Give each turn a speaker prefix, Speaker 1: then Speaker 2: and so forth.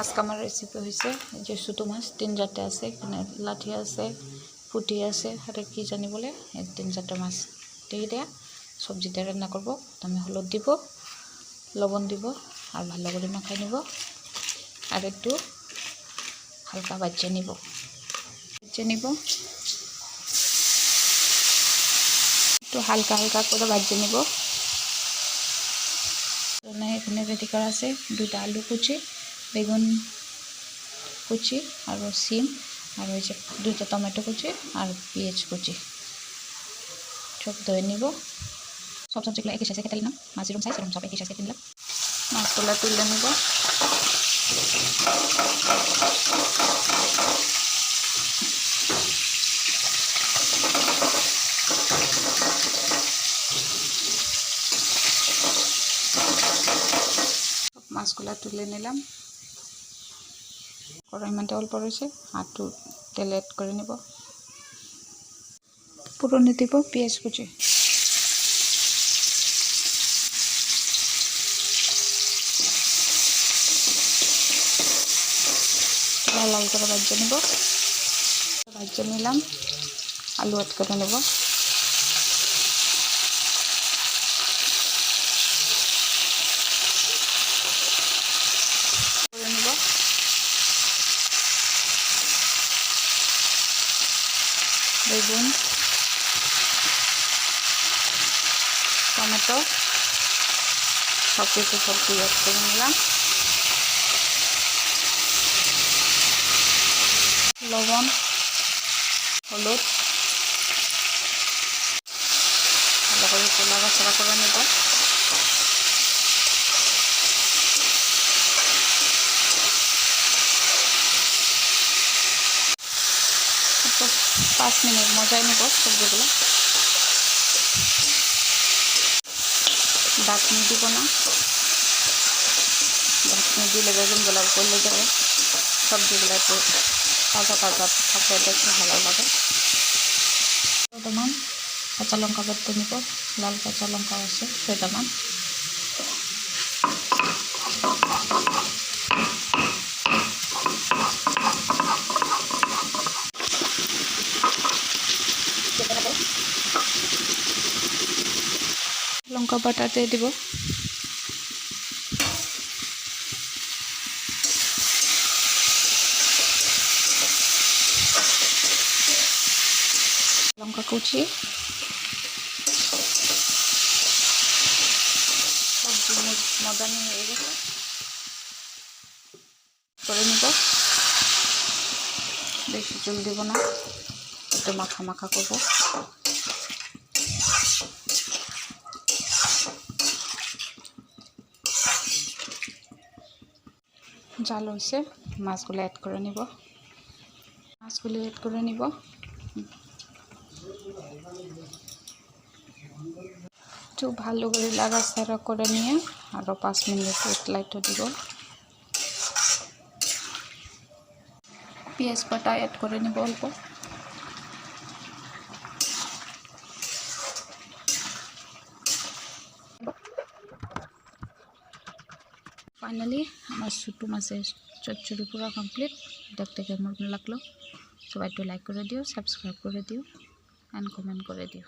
Speaker 1: আজকে আমার রেসিপি হয়েছে যে ছোটো মাছ 3-4টে আছে, এখানে লাঠি আছে, পুঁটি আছে, আর কি জানি বলে, এই 3-4টে মাছ দিয়ে সবজিটা রান্না করব। আমি হলুদ দিব, লবণ দিব, আর ভালো করে মাখাই নিব, আর একটু হালকা বাচ্চা নিব, একটু হালকা হালকা করে বাজিয়ে নিব। এখানে রেডি করা আছে 2টা আলু কুচি, বেগুন কুচি, আর সিম, আর ওই যে 2টা টমেটো কুচি, আর পেঁয়াজ কুচি। সব ধুয়ে নিব। সব সবজিগুলো একই সাইজে কেটে নিলাম, মাছ যেরকম সাইজ সব একই সাইজে কেটে নিলাম। মাছগুলো তুলে নেব। মাছগুলো তুলে নিলাম। কড়াই মধ্যে অল্প রয়েছে, আর একটু তেল অ্যাড করে নেব। পুরনে দিব পেঁয়াজ কুচি, লাল লাল করে ভাজে নেব। ভাজে নিলাম, আলু অ্যাড করে নেব। বেগুন, টমেটো সব কিছু সবজি অ্যাড করে নিলাম। লবণ, হলুদ, ভালো করে নাড়াচাড়া করে নেব। 5 মিনিট মজাই নেব সবজিগুলো। ঢাকনি দিব না, ঢাকনি দিলে বেগুনগুলো গলে যাবে। সবজিগুলো একটু তাজা তাজা থাকলে দেখতে ভালো লাগে। বর্তমান কাঁচা লঙ্কা বেটে নিব, লাল কাঁচা লঙ্কা আছে সেটামান। লঙ্কা বাটাতে দিব। লঙ্কা কুচি, সবজি মদানি হয়ে গেছে, করে নিব। বেশি জল দিব না, একটু মাখা মাখা করব। জাল হয়েছে, মাছগুলো অ্যাড করে নিব। একটু ভালো করে লাড়াচাড়া করে নিয়ে আরও 5 মিনিট লাইটও দিব। পেঁয়াজ বাটা অ্যাড করে নিব অল্প। ফাইনালি আমার ছোটো মাছের চচ্চড়ি পুরো কমপ্লিট। দেখতে কেমন লাগলো সবাই একটু লাইক করে দিও, সাবস্ক্রাইব করে দিও, অ্যান্ড কমেন্ট করে দিও।